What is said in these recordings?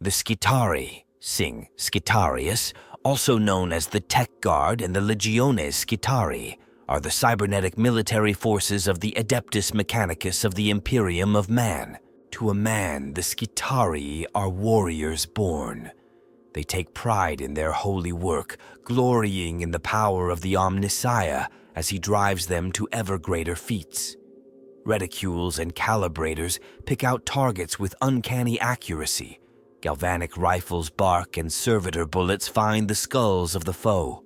The Skitarii, sing Sicarius, also known as the Tech Guard and the Legiones Skitarii, are the cybernetic military forces of the Adeptus Mechanicus of the Imperium of Man. To a man, the Skitarii are warriors born. They take pride in their holy work, glorying in the power of the Omnissiah as he drives them to ever greater feats. Reticules and calibrators pick out targets with uncanny accuracy. Galvanic rifles bark and servitor bullets find the skulls of the foe.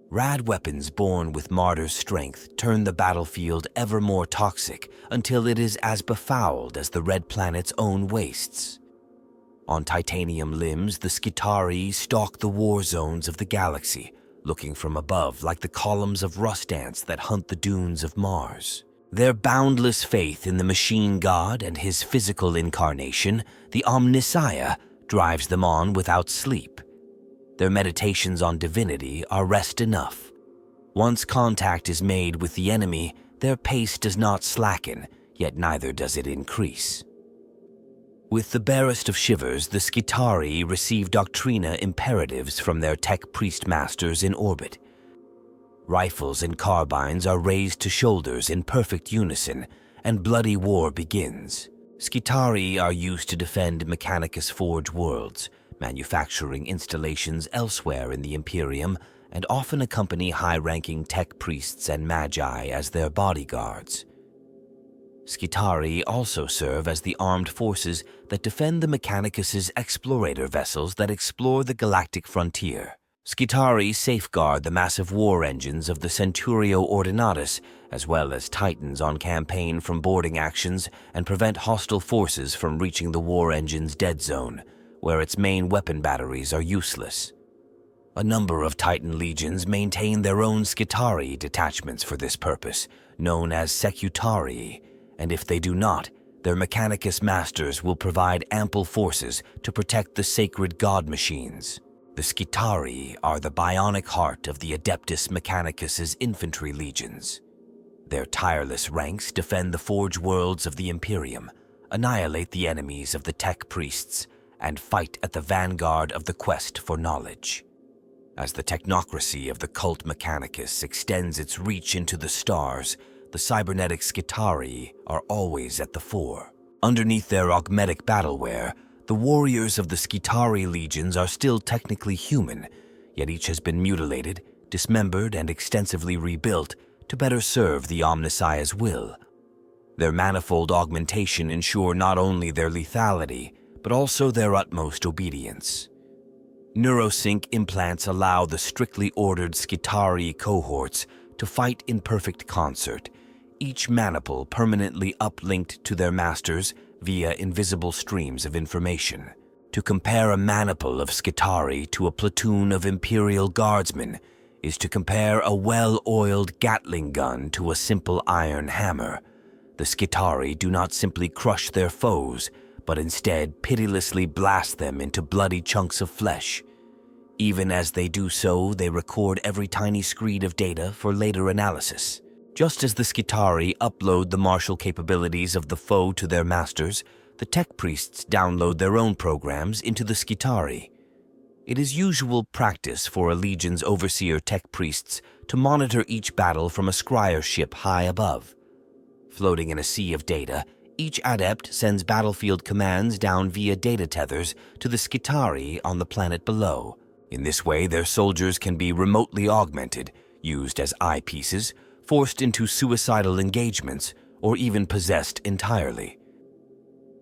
Rad weapons born with martyr's strength turn the battlefield ever more toxic until it is as befouled as the Red Planet's own wastes. On titanium limbs, the Skitarii stalk the war zones of the galaxy, looking from above like the columns of rust ants that hunt the dunes of Mars. Their boundless faith in the machine god and his physical incarnation, the Omnissiah, drives them on without sleep. Their meditations on divinity are rest enough. Once contact is made with the enemy, their pace does not slacken, yet neither does it increase. With the barest of shivers, the Skitarii receive doctrina imperatives from their tech priest masters in orbit. Rifles and carbines are raised to shoulders in perfect unison, and bloody war begins. Skitarii are used to defend Mechanicus Forge worlds, manufacturing installations elsewhere in the Imperium, and often accompany high-ranking tech priests and magi as their bodyguards. Skitarii also serve as the armed forces that defend the Mechanicus's explorator vessels that explore the galactic frontier. Skitarii safeguard the massive war engines of the Centurio Ordinatus, as well as Titans on campaign from boarding actions, and prevent hostile forces from reaching the war engine's dead zone, where its main weapon batteries are useless. A number of Titan legions maintain their own Skitarii detachments for this purpose, known as Secutarii, and if they do not, their Mechanicus masters will provide ample forces to protect the sacred god machines. The Skitarii are the bionic heart of the Adeptus Mechanicus's infantry legions. Their tireless ranks defend the forge worlds of the Imperium, annihilate the enemies of the tech priests, and fight at the vanguard of the quest for knowledge. As the technocracy of the cult Mechanicus extends its reach into the stars, the cybernetic Skitarii are always at the fore. Underneath their augmetic battleware, the warriors of the Skitarii legions are still technically human, yet each has been mutilated, dismembered, and extensively rebuilt to better serve the Omnissiah's will. Their manifold augmentation ensure not only their lethality, but also their utmost obedience. Neurosync implants allow the strictly ordered Skitarii cohorts to fight in perfect concert, each maniple permanently uplinked to their masters via invisible streams of information. To compare a maniple of Skitarii to a platoon of Imperial Guardsmen is to compare a well-oiled Gatling gun to a simple iron hammer. The Skitarii do not simply crush their foes, but instead pitilessly blast them into bloody chunks of flesh. Even as they do so, they record every tiny screed of data for later analysis. Just as the Skitarii upload the martial capabilities of the foe to their masters, the tech priests download their own programs into the Skitarii. It is usual practice for a legion's overseer tech priests to monitor each battle from a scryer ship high above. Floating in a sea of data, each adept sends battlefield commands down via data tethers to the Skitarii on the planet below. In this way, their soldiers can be remotely augmented, used as eyepieces, forced into suicidal engagements, or even possessed entirely.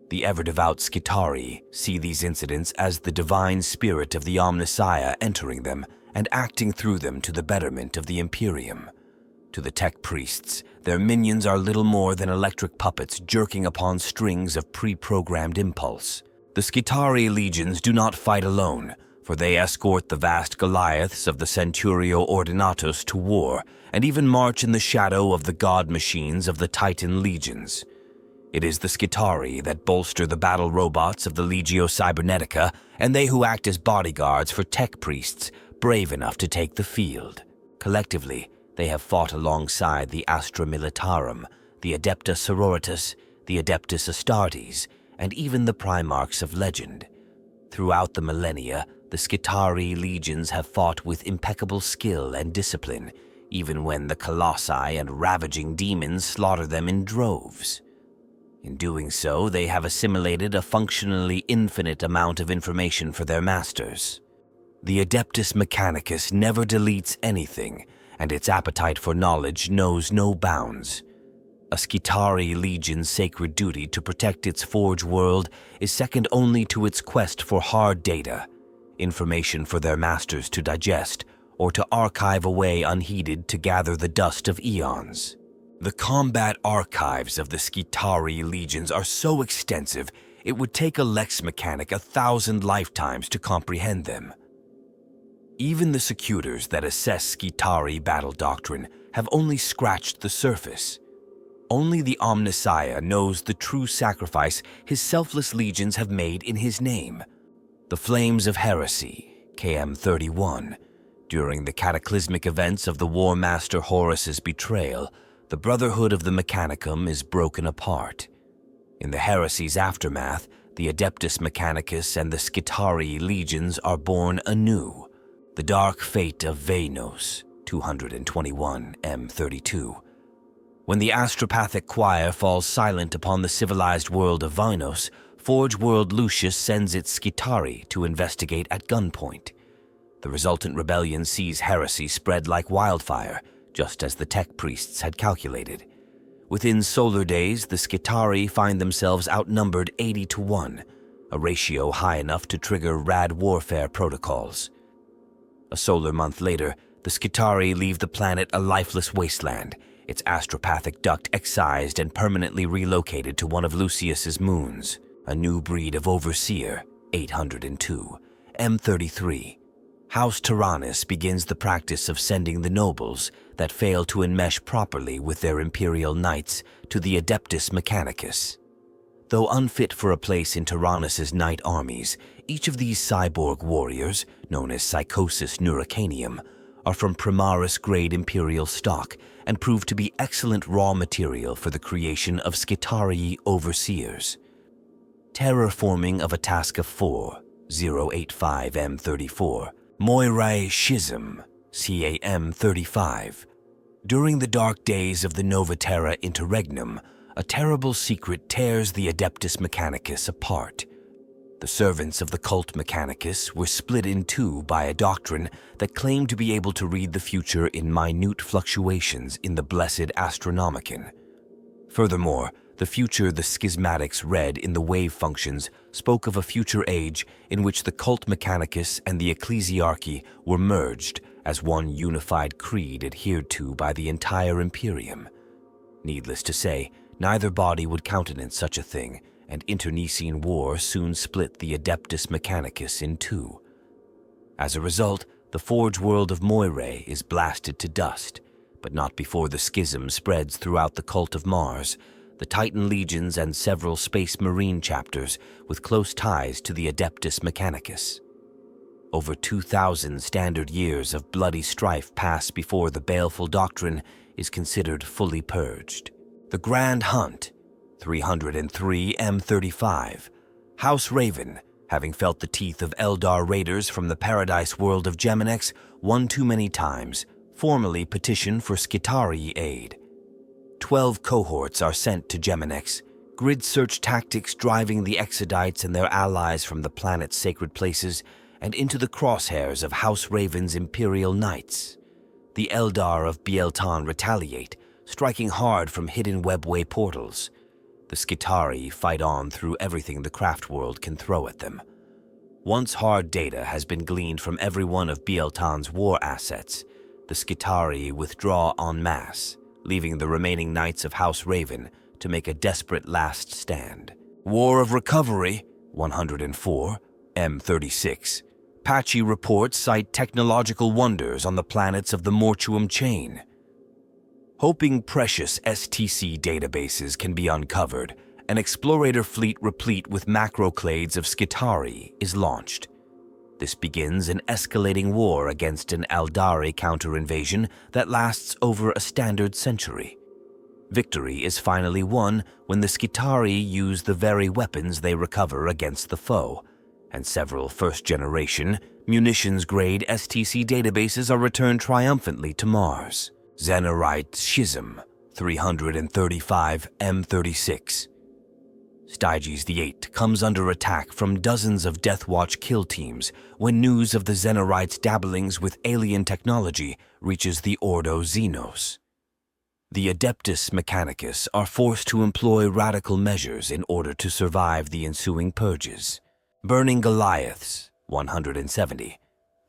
The ever-devout Skitarii see these incidents as the divine spirit of the Omnissiah entering them and acting through them to the betterment of the Imperium. To the tech priests, their minions are little more than electric puppets jerking upon strings of pre-programmed impulse. The Skitarii legions do not fight alone, for they escort the vast Goliaths of the Centurio Ordinatus to war, and even march in the shadow of the god machines of the Titan legions. It is the Skitarii that bolster the battle robots of the Legio Cybernetica, and they who act as bodyguards for tech priests brave enough to take the field. Collectively, they have fought alongside the Astra Militarum, the Adepta Sororitas, the Adeptus Astartes, and even the Primarchs of legend. Throughout the millennia, the Skitarii legions have fought with impeccable skill and discipline, even when the colossi and ravaging demons slaughter them in droves. In doing so, they have assimilated a functionally infinite amount of information for their masters. The Adeptus Mechanicus never deletes anything, and its appetite for knowledge knows no bounds. A Skitarii legion's sacred duty to protect its forge world is second only to its quest for hard data, information for their masters to digest, or to archive away unheeded to gather the dust of eons. The combat archives of the Skitarii legions are so extensive, it would take a lex mechanic 1,000 lifetimes to comprehend them. Even the secutors that assess Skitarii battle doctrine have only scratched the surface. Only the Omnissiah knows the true sacrifice his selfless legions have made in his name. The Flames of Heresy, KM 31. During the cataclysmic events of the War Master Horus's betrayal, the Brotherhood of the Mechanicum is broken apart. In the heresy's aftermath, the Adeptus Mechanicus and the Skitarii legions are born anew. The Dark Fate of Veinos, 221 M32. When the astropathic choir falls silent upon the civilized world of Veinos, Forge World Lucius sends its Skitarii to investigate at gunpoint. The resultant rebellion sees heresy spread like wildfire, just as the tech priests had calculated. Within solar days, the Skitarii find themselves outnumbered 80-1, a ratio high enough to trigger rad warfare protocols. A solar month later, the Skitarii leave the planet a lifeless wasteland, its astropathic duct excised and permanently relocated to one of Lucius's moons, a new breed of overseer, 802, M33. House Tyrannus begins the practice of sending the nobles that fail to enmesh properly with their imperial knights to the Adeptus Mechanicus. Though unfit for a place in Tyrannus's knight armies, each of these cyborg warriors, known as Psychosis Neuracanium, are from Primaris-grade imperial stock and prove to be excellent raw material for the creation of Skitarii overseers. Terraforming of a task of 4, 085 M34, Moirai Schism, CAM 35. During the dark days of the Novaterra Interregnum, a terrible secret tears the Adeptus Mechanicus apart. The servants of the cult Mechanicus were split in two by a doctrine that claimed to be able to read the future in minute fluctuations in the blessed Astronomicon. Furthermore, the future the schismatics read in the wave functions spoke of a future age in which the cult Mechanicus and the ecclesiarchy were merged as one unified creed adhered to by the entire Imperium. Needless to say, neither body would countenance such a thing, and internecine war soon split the Adeptus Mechanicus in two. As a result, the forge world of Moirai is blasted to dust, but not before the schism spreads throughout the cult of Mars, the Titan legions and several Space Marine chapters with close ties to the Adeptus Mechanicus. Over 2,000 standard years of bloody strife pass before the baleful doctrine is considered fully purged. The Grand Hunt, 303 M35. House Raven, having felt the teeth of Eldar raiders from the paradise world of Geminex one too many times, formally petition for Skitarii aid. 12 cohorts are sent to Geminex, grid search tactics driving the Exodites and their allies from the planet's sacred places and into the crosshairs of House Raven's Imperial Knights. The Eldar of Bieltan retaliate, striking hard from hidden webway portals. The Skitarii fight on through everything the craft world can throw at them. Once hard data has been gleaned from every one of Bieltan's war assets, the Skitarii withdraw en masse, leaving the remaining knights of House Raven to make a desperate last stand. War of Recovery, 104, M36. Patchy reports cite technological wonders on the planets of the Mortuum chain. Hoping precious STC databases can be uncovered, an explorator fleet replete with macroclades of Skitarii is launched. This begins an escalating war against an Eldari counter-invasion that lasts over a standard century. Victory is finally won when the Skitarii use the very weapons they recover against the foe. and several first-generation, munitions-grade STC databases are returned triumphantly to Mars. Xenarite Schism, 335 M36. Styges VIII comes under attack from dozens of Deathwatch kill teams when news of the Xenarite's dabblings with alien technology reaches the Ordo Xenos. The Adeptus Mechanicus are forced to employ radical measures in order to survive the ensuing purges. Burning Goliaths, 170,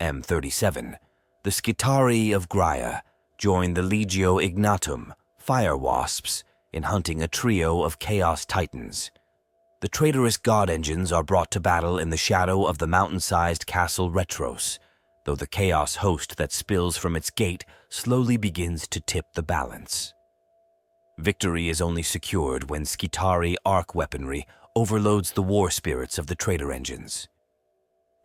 M37, the Skitarii of Graia join the Legio Ignatum, Fire Wasps, in hunting a trio of Chaos Titans. The traitorous god engines are brought to battle in the shadow of the mountain-sized castle Retros, though the chaos host that spills from its gate slowly begins to tip the balance. Victory is only secured when Skitarii arc weaponry overloads the war spirits of the traitor engines.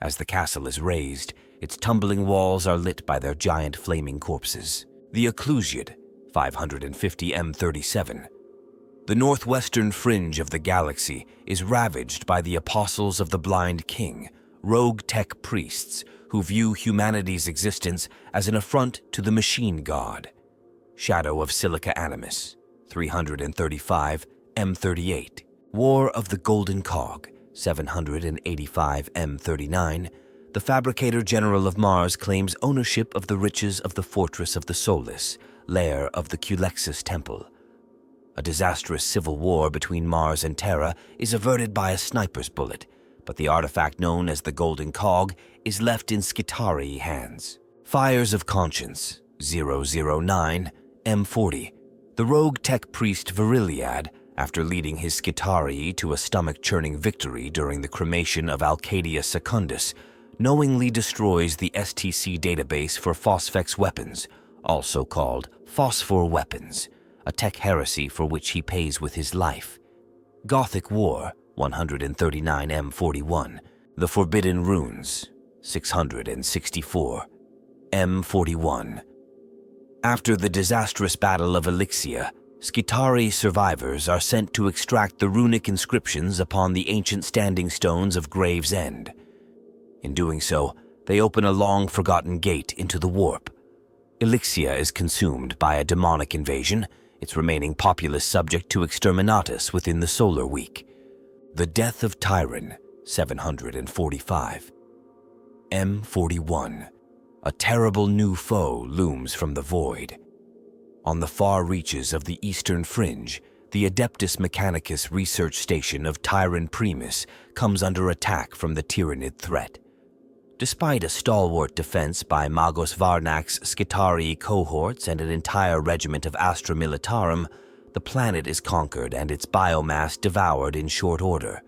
As the castle is razed, its tumbling walls are lit by their giant flaming corpses. The Occlusiad, 550 M37. The northwestern fringe of the galaxy is ravaged by the apostles of the Blind King, rogue tech priests who view humanity's existence as an affront to the machine god. Shadow of Silica Animus, 335 M38. War of the Golden Cog, 785 M39. The Fabricator General of Mars claims ownership of the riches of the Fortress of the Soulless, lair of the Culexus Temple. A disastrous civil war between Mars and Terra is averted by a sniper's bullet, but the artifact known as the Golden Cog is left in Skitarii hands. Fires of Conscience, 009, M40. The rogue tech priest Viriliad, after leading his Skitarii to a stomach-churning victory during the cremation of Alcadia Secundus, knowingly destroys the STC database for Phosphex weapons, also called Phosphor weapons, a tech heresy for which he pays with his life. Gothic War, 139 M41. The Forbidden Runes, 664 M41. After the disastrous Battle of Elixia, Skitarii survivors are sent to extract the runic inscriptions upon the ancient standing stones of Gravesend. In doing so, they open a long-forgotten gate into the warp. Elixia is consumed by a demonic invasion, its remaining populace subject to exterminatus within the solar week. The Death of Tyron, 745. M41. A terrible new foe looms from the void. On the far reaches of the eastern fringe, the Adeptus Mechanicus research station of Tyron Primus comes under attack from the Tyrannid threat. Despite a stalwart defense by Magos Varnak's Skitarii cohorts and an entire regiment of Astra Militarum, the planet is conquered and its biomass devoured in short order.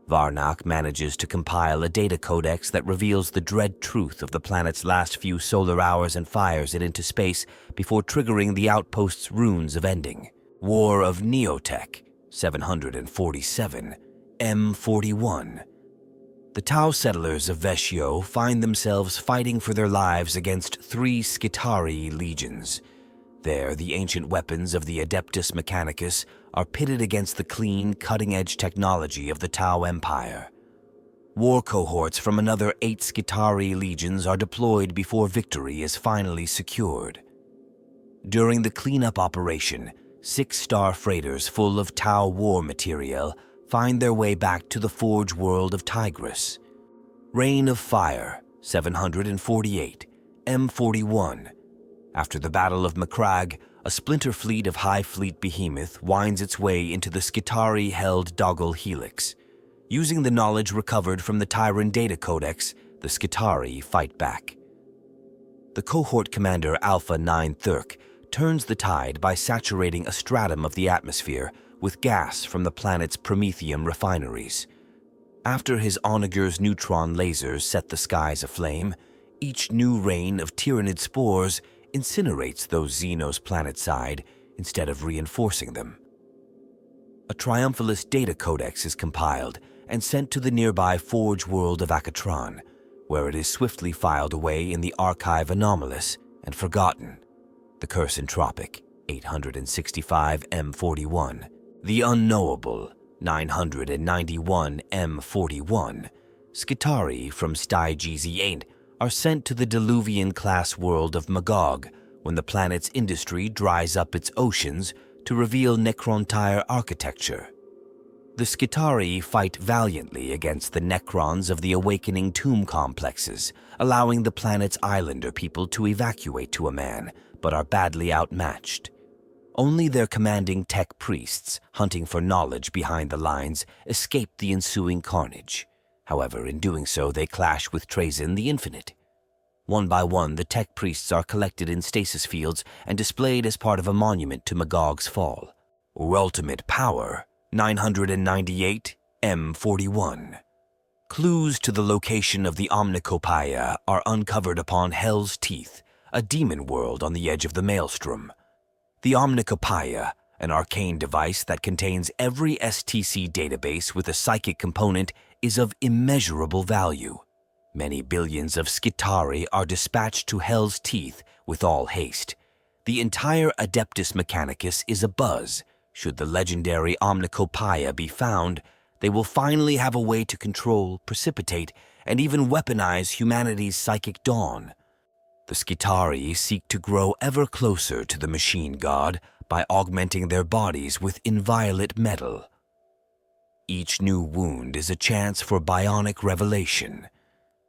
Varnak manages to compile a data codex that reveals the dread truth of the planet's last few solar hours and fires it into space before triggering the outpost's runes of ending. War of Neotech, 747, M41. The Tau settlers of Veshio find themselves fighting for their lives against 3 Skitarii legions. There, the ancient weapons of the Adeptus Mechanicus are pitted against the clean, cutting-edge technology of the Tau Empire. War cohorts from another 8 Skitarii legions are deployed before victory is finally secured. During the cleanup operation, 6 star freighters full of Tau war material find their way back to the Forge world of Tigris. Reign of Fire, 748, M41. After the Battle of Macragge, a splinter fleet of High Fleet behemoth winds its way into the Skitarii-held Doggle Helix. Using the knowledge recovered from the Tyron Data Codex, the Skitarii fight back. The cohort commander Alpha 9 Thurk turns the tide by saturating a stratum of the atmosphere with gas from the planet's promethium refineries. After his Onagur's neutron lasers set the skies aflame, each new rain of Tyrannid spores incinerates those Xenos planet-side instead of reinforcing them. A Triumphalist data codex is compiled and sent to the nearby Forge world of Akatron, where it is swiftly filed away in the Archive Anomalous and forgotten. The Curse Entropic, 865 M41. The Unknowable, 991 M41. Skitarii from Stygies 8 are sent to the Diluvian-class world of Magog when the planet's industry dries up its oceans to reveal Necron-Tyre architecture. The Skitarii fight valiantly against the Necrons of the awakening tomb complexes, allowing the planet's islander people to evacuate to a man, but are badly outmatched. Only their commanding tech priests, hunting for knowledge behind the lines, escape the ensuing carnage. However, in doing so, they clash with Trazyn the Infinite. One by one, the tech priests are collected in stasis fields and displayed as part of a monument to Magog's fall. Ultimate Power 998 M41. Clues to the location of the Omnicopeia are uncovered upon Hell's Teeth, a demon world on the edge of the Maelstrom. The Omnicopeia, an arcane device that contains every STC database with a psychic component, is of immeasurable value. Many billions of Skitarii are dispatched to Hell's Teeth with all haste. The entire Adeptus Mechanicus is abuzz. Should the legendary Omnicopeia be found, they will finally have a way to control, precipitate, and even weaponize humanity's psychic dawn. The Skitarii seek to grow ever closer to the machine god by augmenting their bodies with inviolate metal. Each new wound is a chance for bionic revelation.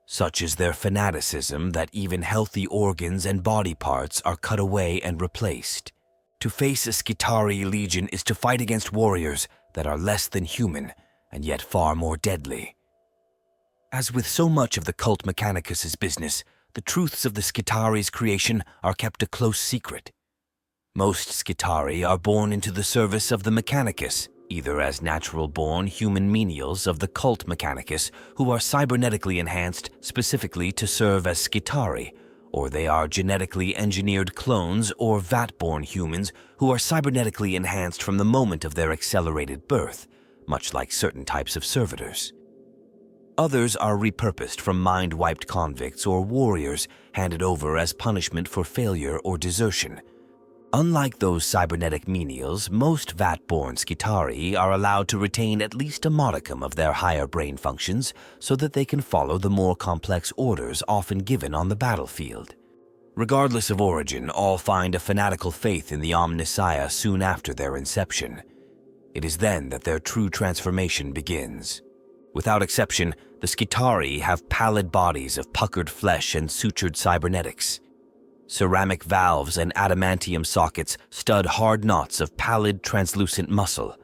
Such is their fanaticism that even healthy organs and body parts are cut away and replaced. To face a Skitarii legion is to fight against warriors that are less than human and yet far more deadly. As with so much of the cult Mechanicus's business, the truths of the Skitarii's creation are kept a close secret. Most Skitarii are born into the service of the Mechanicus, either as natural-born human menials of the cult Mechanicus who are cybernetically enhanced specifically to serve as Skitarii, or they are genetically engineered clones or vat-born humans who are cybernetically enhanced from the moment of their accelerated birth, much like certain types of servitors. Others are repurposed from mind-wiped convicts or warriors handed over as punishment for failure or desertion. Unlike those cybernetic menials, most vat-born Skitarii are allowed to retain at least a modicum of their higher brain functions so that they can follow the more complex orders often given on the battlefield. Regardless of origin, all find a fanatical faith in the Omnissiah soon after their inception. It is then that their true transformation begins. Without exception, the Skitarii have pallid bodies of puckered flesh and sutured cybernetics. Ceramic valves and adamantium sockets stud hard knots of pallid, translucent muscle.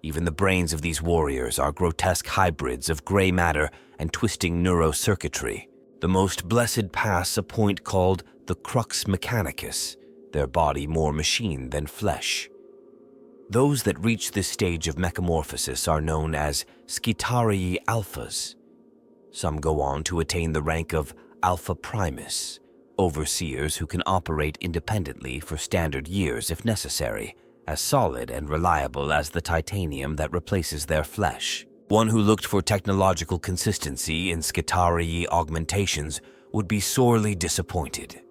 Even the brains of these warriors are grotesque hybrids of gray matter and twisting neurocircuitry. The most blessed pass a point called the Crux Mechanicus, their body more machine than flesh. Those that reach this stage of mechamorphosis are known as Skitarii Alphas. Some go on to attain the rank of Alpha Primus, overseers who can operate independently for standard years if necessary, as solid and reliable as the titanium that replaces their flesh. One who looked for technological consistency in Skitarii augmentations would be sorely disappointed.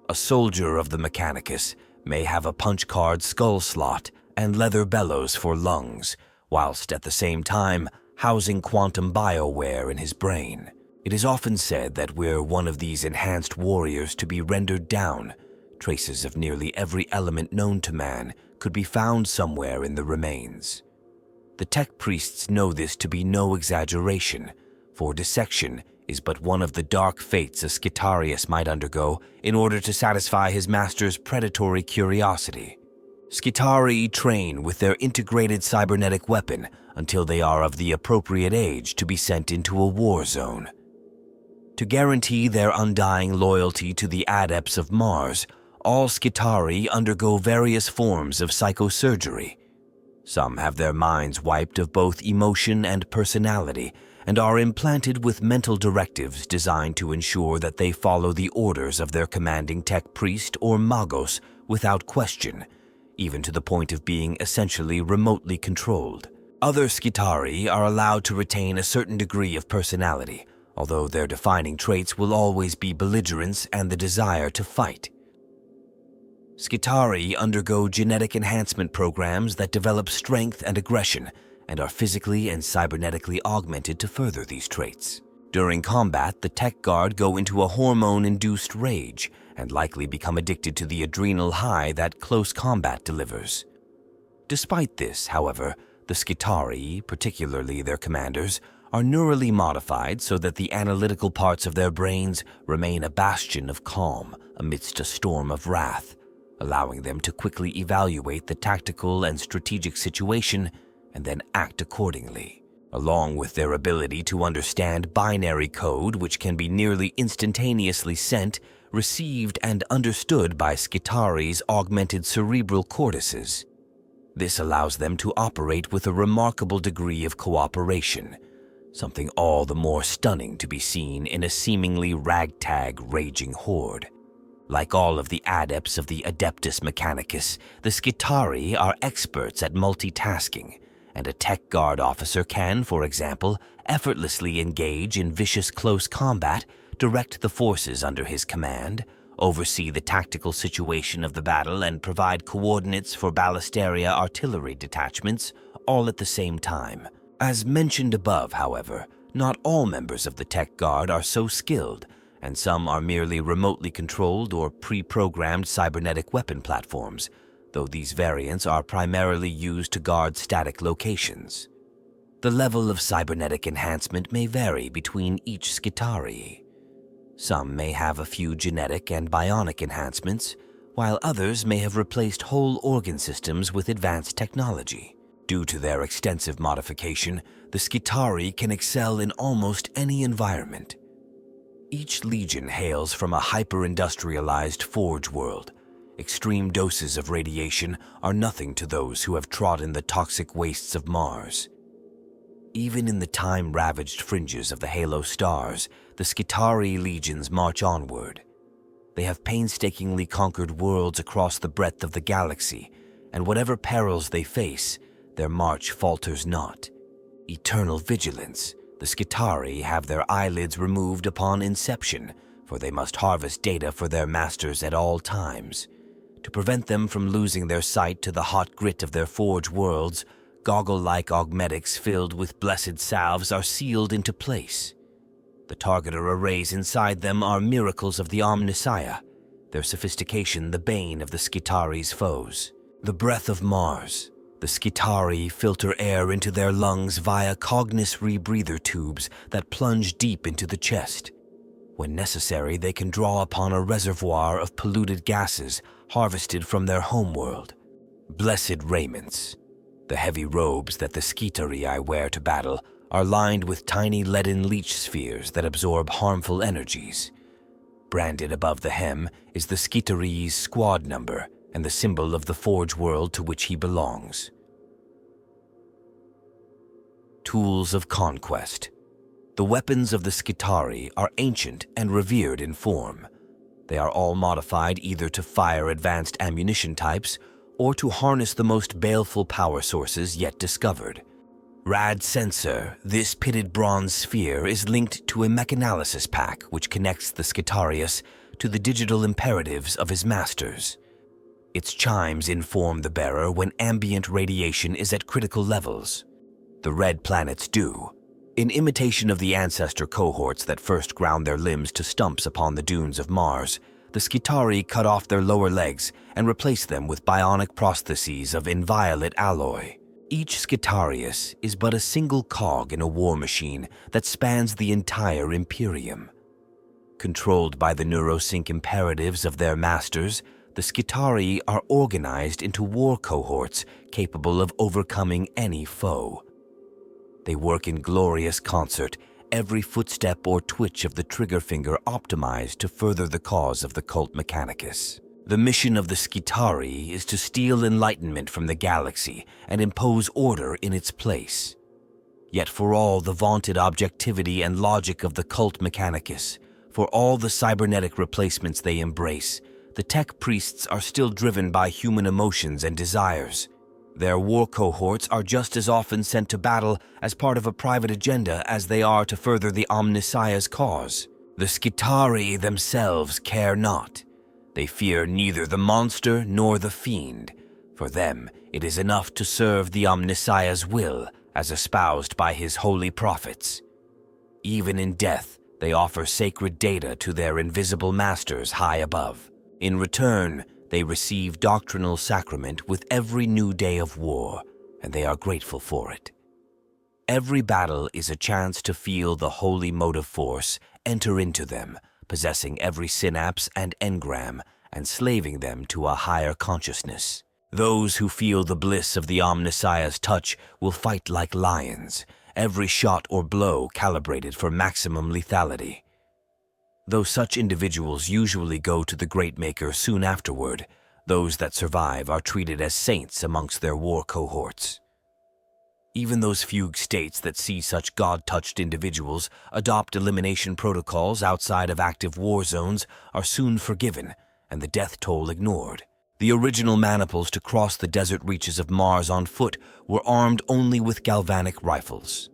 A soldier of the Mechanicus may have a punch-card skull slot and leather bellows for lungs, whilst at the same time housing quantum bioware in his brain. It is often said that were one of these enhanced warriors to be rendered down, traces of nearly every element known to man could be found somewhere in the remains. The tech priests know this to be no exaggeration, for dissection is but one of the dark fates a Sicarius might undergo in order to satisfy his master's predatory curiosity. Skitarii train with their integrated cybernetic weapon until they are of the appropriate age to be sent into a war zone. To guarantee their undying loyalty to the adepts of Mars, all Skitarii undergo various forms of psychosurgery. Some have their minds wiped of both emotion and personality and are implanted with mental directives designed to ensure that they follow the orders of their commanding tech priest or magos without question, even to the point of being essentially remotely controlled. Other Skitarii are allowed to retain a certain degree of personality, although their defining traits will always be belligerence and the desire to fight. Skitarii undergo genetic enhancement programs that develop strength and aggression, and are physically and cybernetically augmented to further these traits. During combat, the Tech Guard go into a hormone-induced rage and likely become addicted to the adrenal high that close combat delivers. Despite this, however, the Skitarii, particularly their commanders, are neurally modified so that the analytical parts of their brains remain a bastion of calm amidst a storm of wrath, allowing them to quickly evaluate the tactical and strategic situation and then act accordingly. Along with their ability to understand binary code, which can be nearly instantaneously sent, received, and understood by Skitarii's augmented cerebral cortices. This allows them to operate with a remarkable degree of cooperation, something all the more stunning to be seen in a seemingly ragtag raging horde. Like all of the adepts of the Adeptus Mechanicus, the Skitarii are experts at multitasking, and a Tech Guard officer can, for example, effortlessly engage in vicious close combat, direct the forces under his command, oversee the tactical situation of the battle, and provide coordinates for Ballistarii artillery detachments, all at the same time. As mentioned above, however, not all members of the Tech Guard are so skilled, and some are merely remotely controlled or pre-programmed cybernetic weapon platforms, though these variants are primarily used to guard static locations. The level of cybernetic enhancement may vary between each Skitarii. Some may have a few genetic and bionic enhancements, while others may have replaced whole organ systems with advanced technology. Due to their extensive modification, the Skitarii can excel in almost any environment. Each legion hails from a hyper-industrialized forge world. Extreme doses of radiation are nothing to those who have trodden the toxic wastes of Mars. Even in the time-ravaged fringes of the Halo stars, the Skitarii legions march onward. They have painstakingly conquered worlds across the breadth of the galaxy, and whatever perils they face, their march falters not. Eternal vigilance, the Skitarii have their eyelids removed upon inception, for they must harvest data for their masters at all times. To prevent them from losing their sight to the hot grit of their forge worlds, goggle-like augmetics filled with blessed salves are sealed into place. The targeter arrays inside them are miracles of the Omnissiah, their sophistication the bane of the Skitarii's foes. The breath of Mars. The Skitarii filter air into their lungs via Cognis rebreather tubes that plunge deep into the chest. When necessary, they can draw upon a reservoir of polluted gases harvested from their homeworld. Blessed raiments. The heavy robes that the Skitarii wear to battle are lined with tiny leaden leech spheres that absorb harmful energies. Branded above the hem is the Skitarii's squad number and the symbol of the forge world to which he belongs. Tools of conquest. The weapons of the Skitarii are ancient and revered in form. They are all modified either to fire advanced ammunition types or to harness the most baleful power sources yet discovered. Rad Sensor, this pitted bronze sphere, is linked to a mechanalysis pack which connects the Sicarius to the digital imperatives of his masters. Its chimes inform the bearer when ambient radiation is at critical levels. The red planets do. In imitation of the ancestor cohorts that first ground their limbs to stumps upon the dunes of Mars, the Skitarii cut off their lower legs and replaced them with bionic prostheses of inviolate alloy. Each Sicarius is but a single cog in a war machine that spans the entire Imperium. Controlled by the neurosync imperatives of their masters, the Skitarii are organized into war cohorts capable of overcoming any foe. They work in glorious concert, every footstep or twitch of the trigger finger optimized to further the cause of the cult Mechanicus. The mission of the Skitarii is to steal enlightenment from the galaxy and impose order in its place. Yet for all the vaunted objectivity and logic of the cult Mechanicus, for all the cybernetic replacements they embrace, the tech priests are still driven by human emotions and desires. Their war cohorts are just as often sent to battle as part of a private agenda as they are to further the Omnissiah's cause. The Skitarii themselves care not. They fear neither the monster nor the fiend. For them, it is enough to serve the Omnissiah's will as espoused by his holy prophets. Even in death, they offer sacred data to their invisible masters high above. In return, they receive doctrinal sacrament with every new day of war, and they are grateful for it. Every battle is a chance to feel the holy motive force enter into them, possessing every synapse and engram, and slaving them to a higher consciousness. Those who feel the bliss of the Omnissiah's touch will fight like lions, every shot or blow calibrated for maximum lethality. Though such individuals usually go to the Great Maker soon afterward, those that survive are treated as saints amongst their war cohorts. Even those fugue states that see such God-touched individuals adopt elimination protocols outside of active war zones are soon forgiven and the death toll ignored. The original maniples to cross the desert reaches of Mars on foot were armed only with galvanic rifles.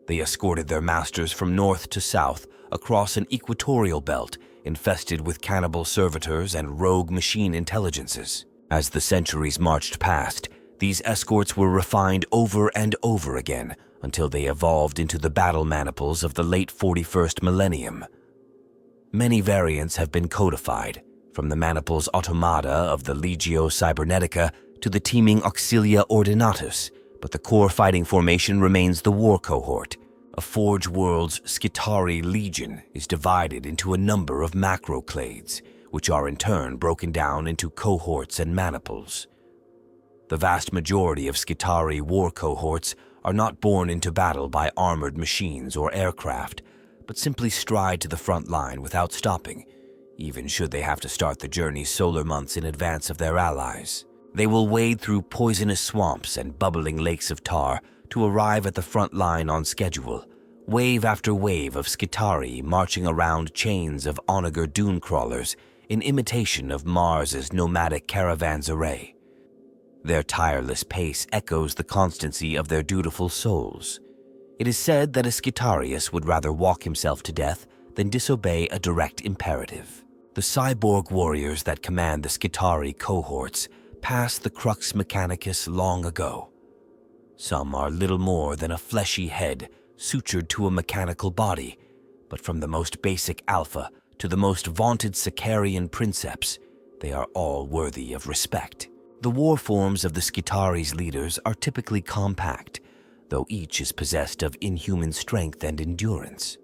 They escorted their masters from north to south across an equatorial belt infested with cannibal servitors and rogue machine intelligences. As the centuries marched past, these escorts were refined over and over again until they evolved into the battle maniples of the late 41st millennium. Many variants have been codified, from the maniples automata of the Legio Cybernetica to the teeming Auxilia Ordinatus, but the core fighting formation remains the War Cohort. A Forge World's Skitarii Legion is divided into a number of macroclades, which are in turn broken down into cohorts and maniples. The vast majority of Skitarii War Cohorts are not born into battle by armored machines or aircraft, but simply stride to the front line without stopping, even should they have to start the journey solar months in advance of their allies. They will wade through poisonous swamps and bubbling lakes of tar to arrive at the front line on schedule, wave after wave of Skitarii marching around chains of onager dune crawlers in imitation of Mars's nomadic caravanserai. Their tireless pace echoes the constancy of their dutiful souls. It is said that a Sicarius would rather walk himself to death than disobey a direct imperative. The cyborg warriors that command the Skitarii cohorts passed the crux mechanicus long ago. Some are little more than a fleshy head sutured to a mechanical body, but from the most basic alpha to the most vaunted Sicarian princeps, they are all worthy of respect. The war forms of the Skitarii's leaders are typically compact, though each is possessed of inhuman strength and endurance.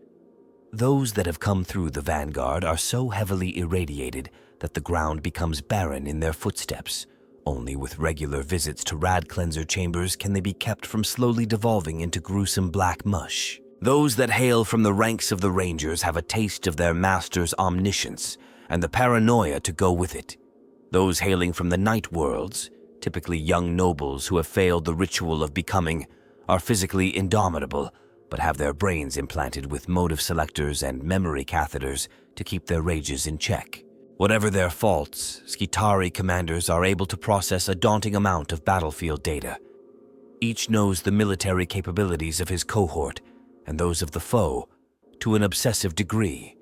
Those that have come through the Vanguard are so heavily irradiated that the ground becomes barren in their footsteps. Only with regular visits to rad cleanser chambers can they be kept from slowly devolving into gruesome black mush. Those that hail from the ranks of the Rangers have a taste of their master's omniscience and the paranoia to go with it. Those hailing from the night worlds, typically young nobles who have failed the ritual of becoming, are physically indomitable, but have their brains implanted with motive selectors and memory catheters to keep their rages in check. Whatever their faults, Skitarii commanders are able to process a daunting amount of battlefield data. Each knows the military capabilities of his cohort and those of the foe to an obsessive degree.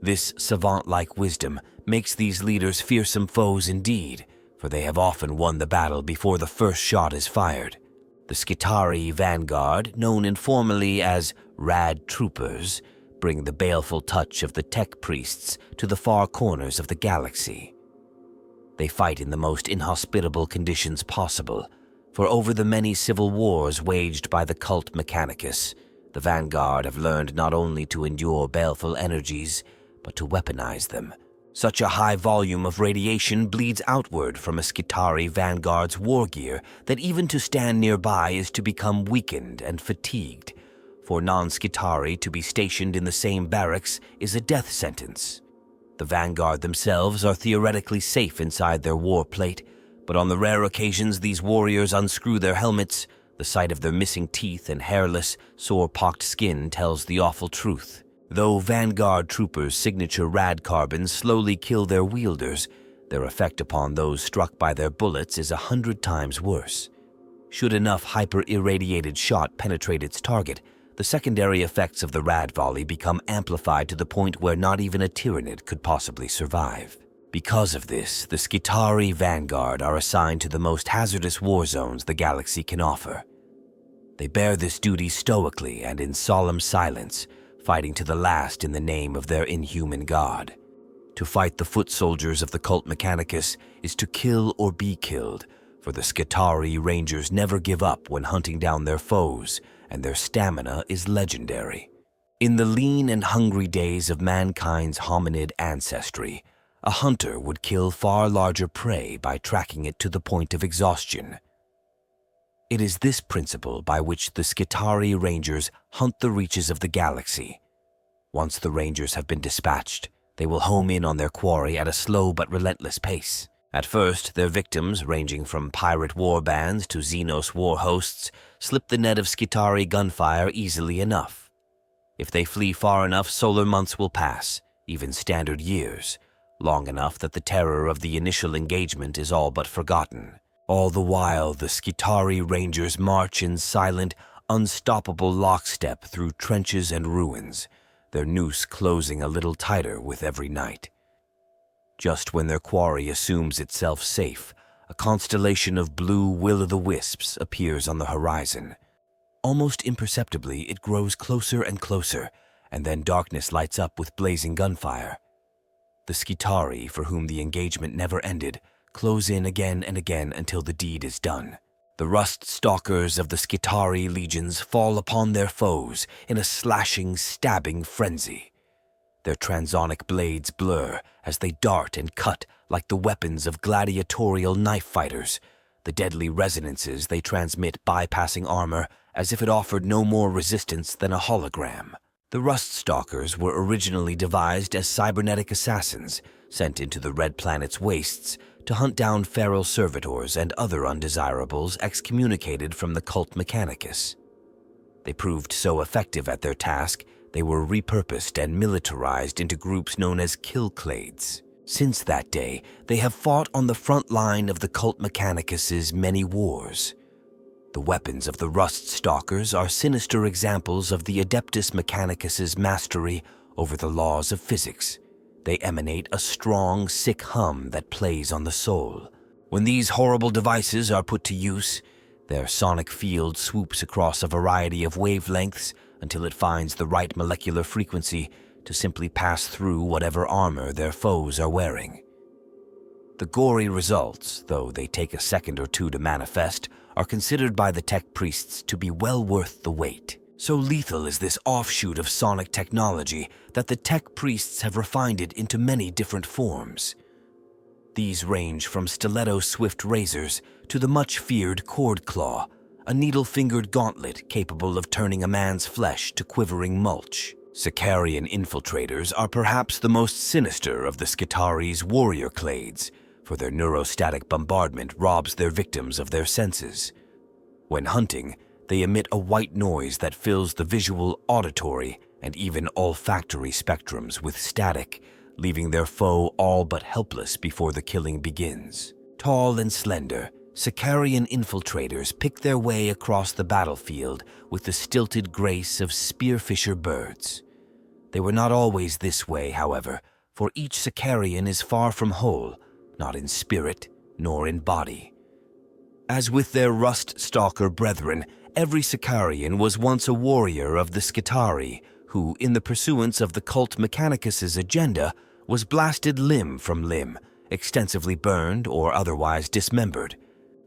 This savant-like wisdom makes these leaders fearsome foes indeed, for they have often won the battle before the first shot is fired. The Skitarii Vanguard, known informally as Rad Troopers, bring the baleful touch of the tech priests to the far corners of the galaxy. They fight in the most inhospitable conditions possible, for over the many civil wars waged by the cult Mechanicus, the Vanguard have learned not only to endure baleful energies, but to weaponize them. Such a high volume of radiation bleeds outward from a Skitarii Vanguard's wargear that even to stand nearby is to become weakened and fatigued. For non-Skitarii to be stationed in the same barracks is a death sentence. The Vanguard themselves are theoretically safe inside their war plate, but on the rare occasions these warriors unscrew their helmets, the sight of their missing teeth and hairless, sore-pocked skin tells the awful truth. Though Vanguard troopers' signature rad carbons slowly kill their wielders, their effect upon those struck by their bullets is 100 times worse. Should enough hyper-irradiated shot penetrate its target, the secondary effects of the rad volley become amplified to the point where not even a Tyrannid could possibly survive. Because of this, the Skitarii Vanguard are assigned to the most hazardous war zones the galaxy can offer. They bear this duty stoically and in solemn silence, fighting to the last in the name of their inhuman god. To fight the foot soldiers of the cult Mechanicus is to kill or be killed, for the Skitarii Rangers never give up when hunting down their foes, and their stamina is legendary. In the lean and hungry days of mankind's hominid ancestry, a hunter would kill far larger prey by tracking it to the point of exhaustion. It is this principle by which the Skitarii Rangers hunt the reaches of the galaxy. Once the Rangers have been dispatched, they will home in on their quarry at a slow but relentless pace. At first, their victims, ranging from pirate war bands to Xenos war hosts, slip the net of Skitarii gunfire easily enough. If they flee far enough, solar months will pass, even standard years, long enough that the terror of the initial engagement is all but forgotten. All the while, the Skitarii Rangers march in silent, unstoppable lockstep through trenches and ruins, their noose closing a little tighter with every night. Just when their quarry assumes itself safe, a constellation of blue will-o'-the-wisps appears on the horizon. Almost imperceptibly, it grows closer and closer, and then darkness lights up with blazing gunfire. The Skitarii, for whom the engagement never ended, close in again and again until the deed is done. The Ruststalkers of the Skitarii legions fall upon their foes in a slashing, stabbing frenzy. Their transonic blades blur as they dart and cut like the weapons of gladiatorial knife fighters. The deadly resonances they transmit bypassing armor as if it offered no more resistance than a hologram. The Ruststalkers were originally devised as cybernetic assassins sent into the Red Planet's wastes to hunt down feral servitors and other undesirables excommunicated from the cult Mechanicus. They proved so effective at their task, they were repurposed and militarized into groups known as killclades. Since that day, they have fought on the front line of the cult Mechanicus's many wars. The weapons of the Ruststalkers are sinister examples of the Adeptus Mechanicus's mastery over the laws of physics. They emanate a strong, sick hum that plays on the soul. When these horrible devices are put to use, their sonic field swoops across a variety of wavelengths until it finds the right molecular frequency to simply pass through whatever armor their foes are wearing. The gory results, though they take a second or two to manifest, are considered by the tech priests to be well worth the wait. So lethal is this offshoot of sonic technology that the tech priests have refined it into many different forms. These range from stiletto-swift razors to the much-feared cord claw, a needle-fingered gauntlet capable of turning a man's flesh to quivering mulch. Sicarian Infiltrators are perhaps the most sinister of the Skitarii's warrior clades, for their neurostatic bombardment robs their victims of their senses. When hunting, they emit a white noise that fills the visual, auditory, and even olfactory spectrums with static, leaving their foe all but helpless before the killing begins. Tall and slender, Sicarian Infiltrators pick their way across the battlefield with the stilted grace of spearfisher birds. They were not always this way, however, for each Sicarian is far from whole, not in spirit nor in body. As with their Ruststalker brethren, every Sicarian was once a warrior of the Skitarii, who, in the pursuance of the cult Mechanicus's agenda, was blasted limb from limb, extensively burned or otherwise dismembered.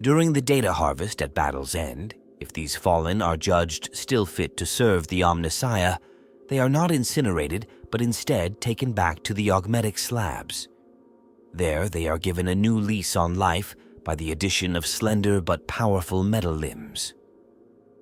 During the data harvest at battle's end, if these fallen are judged still fit to serve the Omnissiah, they are not incinerated, but instead taken back to the augmetic slabs. There they are given a new lease on life by the addition of slender but powerful metal limbs.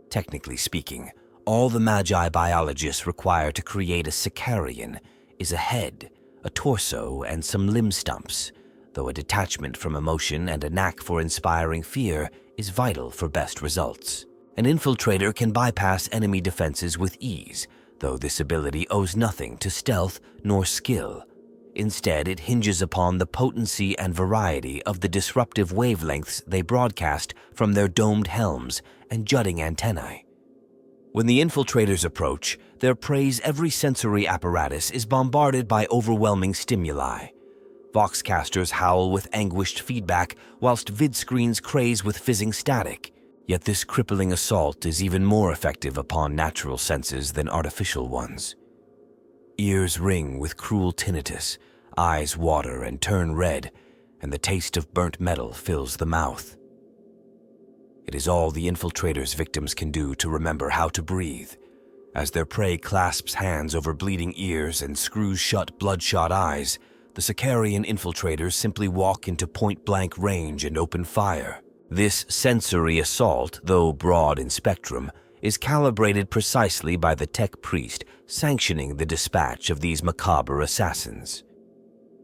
Technically speaking, all the Magi biologists require to create a Sicarian is a head, a torso, and some limb stumps, though a detachment from emotion and a knack for inspiring fear is vital for best results. An infiltrator can bypass enemy defenses with ease, though this ability owes nothing to stealth nor skill. Instead, it hinges upon the potency and variety of the disruptive wavelengths they broadcast from their domed helms and jutting antennae. When the infiltrators approach, their prey's every sensory apparatus is bombarded by overwhelming stimuli. Voxcasters howl with anguished feedback, whilst vidscreens craze with fizzing static. Yet this crippling assault is even more effective upon natural senses than artificial ones. Ears ring with cruel tinnitus, eyes water and turn red, and the taste of burnt metal fills the mouth. It is all the Infiltrators' victims can do to remember how to breathe. As their prey clasps hands over bleeding ears and screws shut bloodshot eyes, the Sicarian Infiltrators simply walk into point-blank range and open fire. This sensory assault, though broad in spectrum, is calibrated precisely by the tech priest sanctioning the dispatch of these macabre assassins.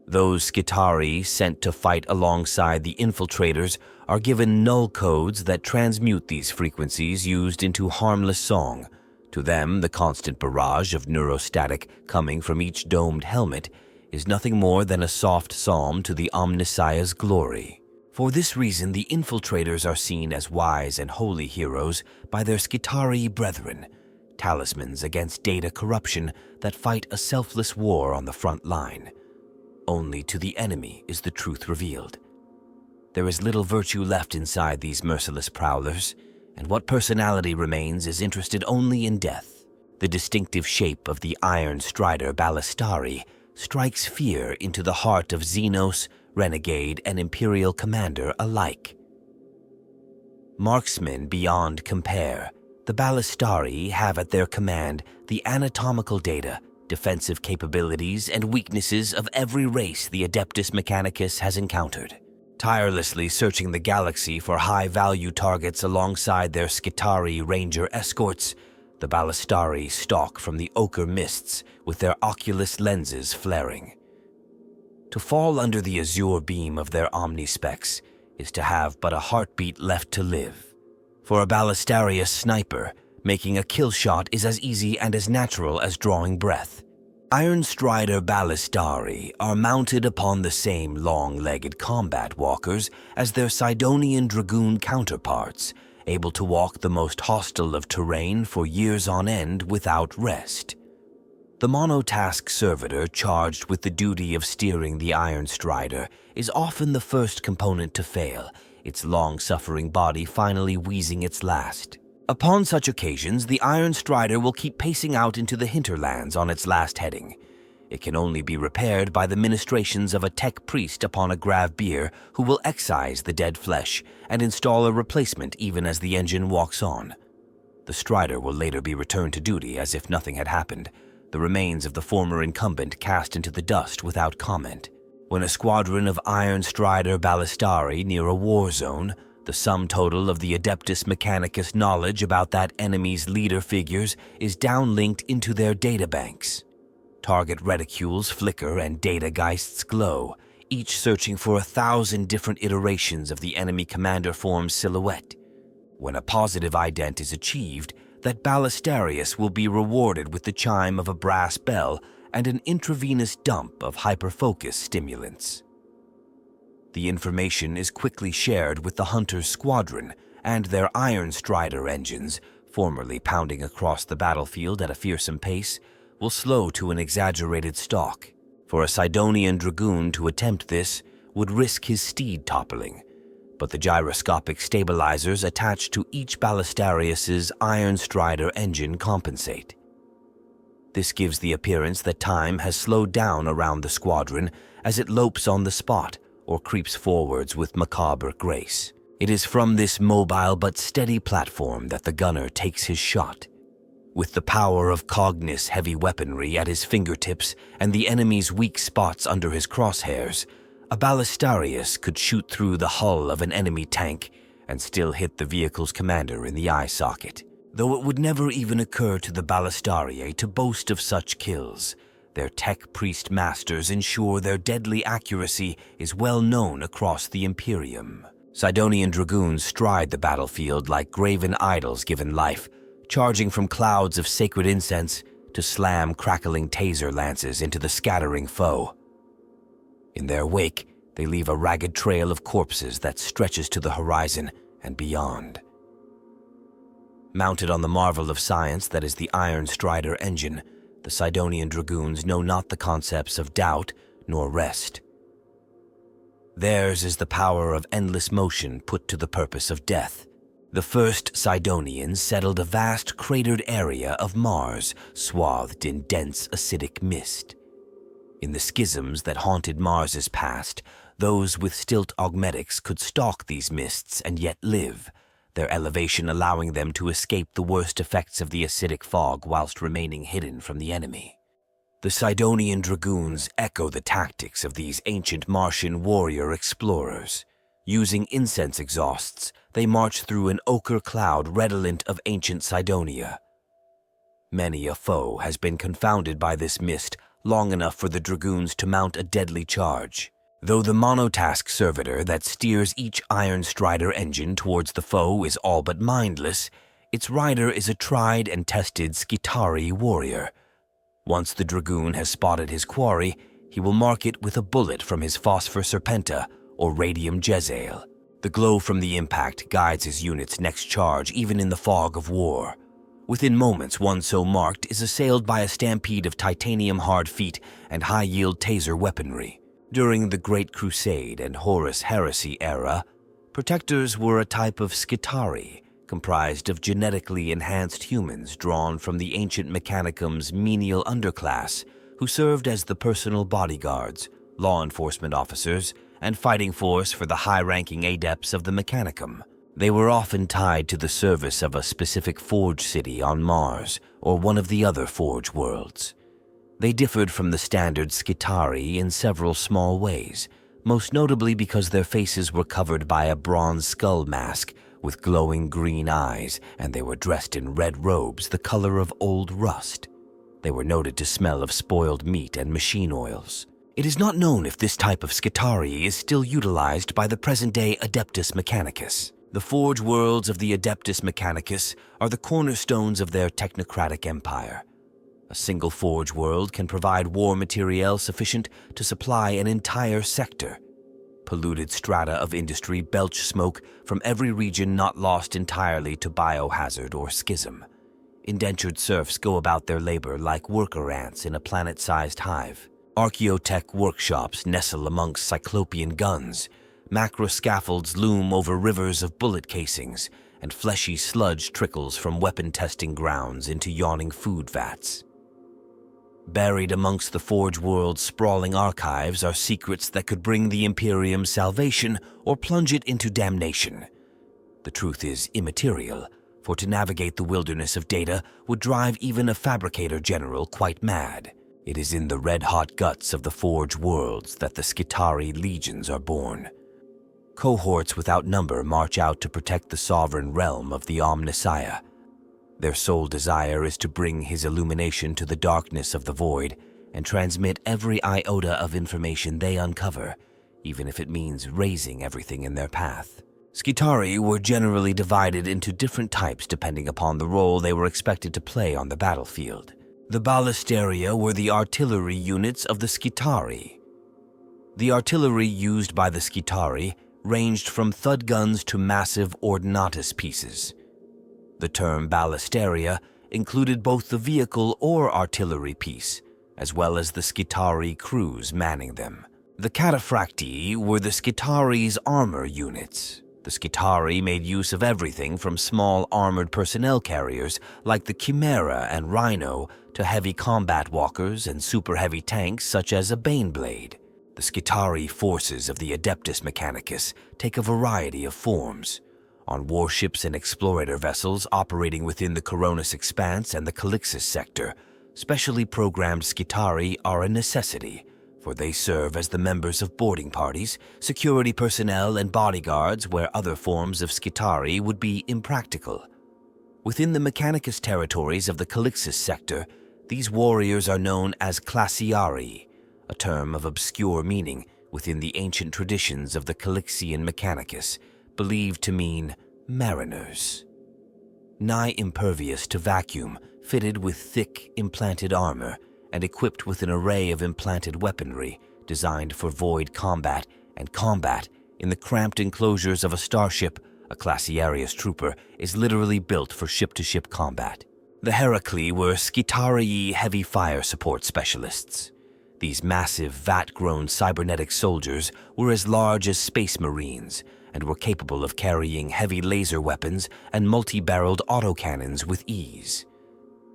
Those Skitarii sent to fight alongside the Infiltrators are given null codes that transmute these frequencies used into harmless song. To them, the constant barrage of neurostatic coming from each domed helmet is nothing more than a soft psalm to the Omnissiah's glory. For this reason, the Infiltrators are seen as wise and holy heroes by their Skitarii brethren, talismans against data corruption that fight a selfless war on the front line. Only to the enemy is the truth revealed. There is little virtue left inside these merciless prowlers, and what personality remains is interested only in death. The distinctive shape of the Iron Strider Ballistarii strikes fear into the heart of Xenos, renegade, and Imperial commander alike. Marksmen beyond compare, the Ballistarii have at their command the anatomical data, defensive capabilities, and weaknesses of every race the Adeptus Mechanicus has encountered. Tirelessly searching the galaxy for high-value targets alongside their Skitarii Ranger escorts, the Ballistarii stalk from the ochre mists with their oculus lenses flaring. To fall under the azure beam of their omnispecs is to have but a heartbeat left to live. For a Ballistarius sniper, making a kill shot is as easy and as natural as drawing breath. Iron Strider Ballistarii are mounted upon the same long-legged combat walkers as their Sydonian Dragoon counterparts, able to walk the most hostile of terrain for years on end without rest. The monotask servitor charged with the duty of steering the Iron Strider is often the first component to fail, its long-suffering body finally wheezing its last. Upon such occasions, the Iron Strider will keep pacing out into the hinterlands on its last heading. It can only be repaired by the ministrations of a tech priest upon a Gravbeer who will excise the dead flesh and install a replacement even as the engine walks on. The Strider will later be returned to duty as if nothing had happened, the remains of the former incumbent cast into the dust without comment. When a squadron of Iron Strider Ballistarii near a war zone, the sum total of the Adeptus Mechanicus knowledge about that enemy's leader figures is downlinked into their databanks. Target reticules flicker and data geists glow, each searching for 1,000 different iterations of the enemy commander form's silhouette. When a positive ident is achieved, that Ballistarius will be rewarded with the chime of a brass bell and an intravenous dump of hyperfocus stimulants. The information is quickly shared with the Hunter's squadron, and their Iron Strider engines, formerly pounding across the battlefield at a fearsome pace, will slow to an exaggerated stalk. For a Sydonian Dragoon to attempt this would risk his steed toppling, but the gyroscopic stabilizers attached to each Ballistarius's Iron Strider engine compensate. This gives the appearance that time has slowed down around the squadron as it lopes on the spot or creeps forwards with macabre grace. It is from this mobile but steady platform that the gunner takes his shot. With the power of Cognis heavy weaponry at his fingertips and the enemy's weak spots under his crosshairs, a Ballistarius could shoot through the hull of an enemy tank and still hit the vehicle's commander in the eye socket. Though it would never even occur to the Ballistarii to boast of such kills, their tech priest masters ensure their deadly accuracy is well known across the Imperium. Sydonian Dragoons stride the battlefield like graven idols given life, charging from clouds of sacred incense to slam crackling taser lances into the scattering foe. In their wake, they leave a ragged trail of corpses that stretches to the horizon and beyond. Mounted on the marvel of science that is the Iron Strider engine, the Sydonian Dragoons know not the concepts of doubt nor rest. Theirs is the power of endless motion put to the purpose of death. The first Sydonians settled a vast cratered area of Mars, swathed in dense acidic mist. In the schisms that haunted Mars's past, those with stilt augmetics could stalk these mists and yet live, their elevation allowing them to escape the worst effects of the acidic fog whilst remaining hidden from the enemy. The Sydonian Dragoons echo the tactics of these ancient Martian warrior explorers. Using incense exhausts, they march through an ochre cloud redolent of ancient Cydonia. Many a foe has been confounded by this mist long enough for the Dragoons to mount a deadly charge. Though the monotask servitor that steers each Ironstrider engine towards the foe is all but mindless, its rider is a tried and tested Skitarii warrior. Once the Dragoon has spotted his quarry, he will mark it with a bullet from his Phosphor Serpenta or Radium Jezzail. The glow from the impact guides his unit's next charge even in the fog of war. Within moments, one so marked is assailed by a stampede of titanium hard feet and high-yield taser weaponry. During the Great Crusade and Horus Heresy era, protectors were a type of Skitarii, comprised of genetically enhanced humans drawn from the ancient Mechanicum's menial underclass, who served as the personal bodyguards, law enforcement officers, and fighting force for the high-ranking adepts of the Mechanicum. They were often tied to the service of a specific forge city on Mars or one of the other forge worlds. They differed from the standard Skitarii in several small ways, most notably because their faces were covered by a bronze skull mask with glowing green eyes, and they were dressed in red robes the color of old rust. They were noted to smell of spoiled meat and machine oils. It is not known if this type of Skitarii is still utilized by the present-day Adeptus Mechanicus. The forge worlds of the Adeptus Mechanicus are the cornerstones of their technocratic empire. A single forge world can provide war materiel sufficient to supply an entire sector. Polluted strata of industry belch smoke from every region not lost entirely to biohazard or schism. Indentured serfs go about their labor like worker ants in a planet-sized hive. Archaeotech workshops nestle amongst cyclopean guns. Macro scaffolds loom over rivers of bullet casings, and fleshy sludge trickles from weapon testing grounds into yawning food vats. Buried amongst the Forge world's sprawling archives are secrets that could bring the Imperium salvation or plunge it into damnation. The truth is immaterial, for to navigate the wilderness of data would drive even a fabricator general quite mad. It is in the red-hot guts of the Forge worlds that the Skitarii legions are born. Cohorts without number march out to protect the sovereign realm of the Omnissiah. Their sole desire is to bring his illumination to the darkness of the void and transmit every iota of information they uncover, even if it means razing everything in their path. Skitarii were generally divided into different types depending upon the role they were expected to play on the battlefield. The Ballistarii were the artillery units of the Skitarii. The artillery used by the Skitarii ranged from thud guns to massive ordnances pieces. The term Ballistarii included both the vehicle or artillery piece, as well as the Skitarii crews manning them. The Cataphractii were the Skitarii's armor units. The Skitarii made use of everything from small armored personnel carriers like the Chimera and Rhino to heavy combat walkers and super-heavy tanks such as a Baneblade. The Skitarii forces of the Adeptus Mechanicus take a variety of forms. On warships and explorator vessels operating within the Coronis Expanse and the Calixis sector, specially programmed Skitarii are a necessity, for they serve as the members of boarding parties, security personnel, and bodyguards where other forms of Skitarii would be impractical. Within the Mechanicus territories of the Calixis sector, these warriors are known as Classiarii, a term of obscure meaning within the ancient traditions of the Calixian Mechanicus, believed to mean mariners. Nigh impervious to vacuum, fitted with thick, implanted armor, and equipped with an array of implanted weaponry designed for void combat and combat in the cramped enclosures of a starship, a Classiarius trooper is literally built for ship-to-ship combat. The Heraclei were Skitarii heavy fire support specialists. These massive, vat-grown cybernetic soldiers were as large as space marines and were capable of carrying heavy laser weapons and multi-barreled autocannons with ease.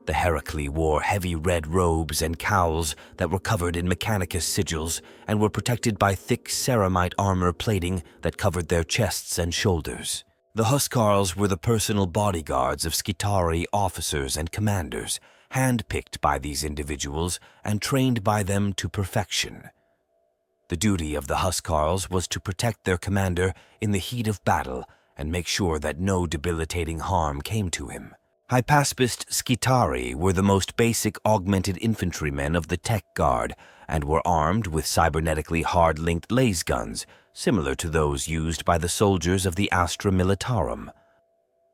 The Heraclei wore heavy red robes and cowls that were covered in Mechanicus sigils and were protected by thick ceramite armor plating that covered their chests and shoulders. The Huskarls were the personal bodyguards of Skitarii officers and commanders, handpicked by these individuals and trained by them to perfection. The duty of the Huskarls was to protect their commander in the heat of battle and make sure that no debilitating harm came to him. Hypaspist Skitarii were the most basic augmented infantrymen of the Tech Guard and were armed with cybernetically hard-linked laser guns, similar to those used by the soldiers of the Astra Militarum.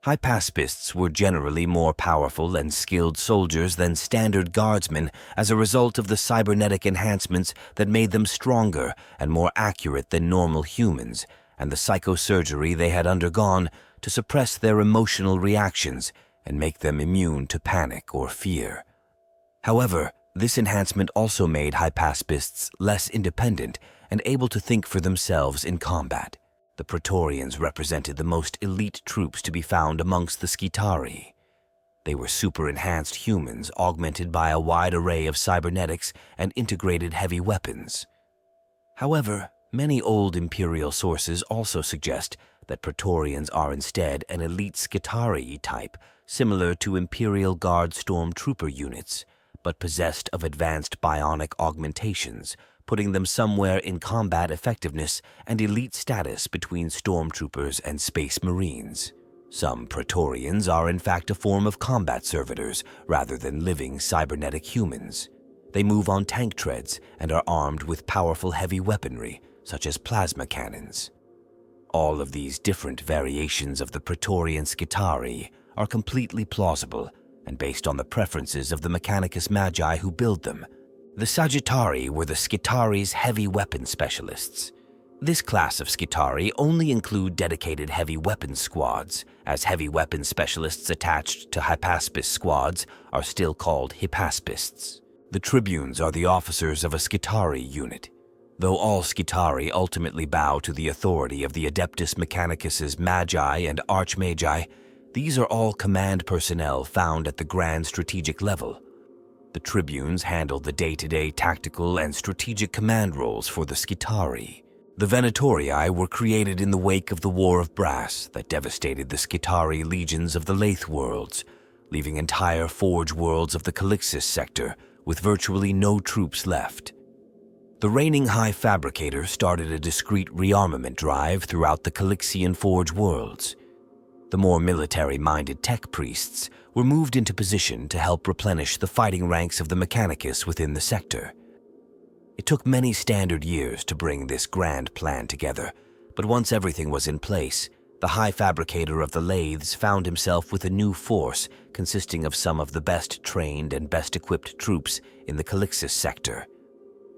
Hypaspists were generally more powerful and skilled soldiers than standard guardsmen as a result of the cybernetic enhancements that made them stronger and more accurate than normal humans, and the psychosurgery they had undergone to suppress their emotional reactions and make them immune to panic or fear. However, this enhancement also made Hypaspists less independent and able to think for themselves in combat. The Praetorians represented the most elite troops to be found amongst the Skitarii. They were super-enhanced humans augmented by a wide array of cybernetics and integrated heavy weapons. However, many old imperial sources also suggest that Praetorians are instead an elite Skitarii type, similar to Imperial Guard stormtrooper units, but possessed of advanced bionic augmentations, putting them somewhere in combat effectiveness and elite status between stormtroopers and space marines. Some Praetorians are in fact a form of combat servitors rather than living cybernetic humans. They move on tank treads and are armed with powerful heavy weaponry, such as plasma cannons. All of these different variations of the Praetorian Skitarii are completely plausible and based on the preferences of the Mechanicus Magi who build them. The Sagittarii were the Skitarii's heavy weapon specialists. This class of Skitarii only include dedicated heavy weapons squads, as heavy weapons specialists attached to Hypaspist squads are still called Hypaspists. The Tribunes are the officers of a Skitarii unit. Though all Skitarii ultimately bow to the authority of the Adeptus Mechanicus's Magi and Archmagi, these are all command personnel found at the grand strategic level. The Tribunes handle the day-to-day tactical and strategic command roles for the Skitarii. The Venatorii were created in the wake of the War of Brass that devastated the Skitarii legions of the Lathe worlds, leaving entire Forge worlds of the Calixis sector with virtually no troops left. The reigning High Fabricator started a discreet rearmament drive throughout the Calixian Forge worlds. The more military-minded tech priests were moved into position to help replenish the fighting ranks of the Mechanicus within the sector. It took many standard years to bring this grand plan together, but once everything was in place, the High Fabricator of the Lathes found himself with a new force consisting of some of the best trained and best equipped troops in the Calixis sector.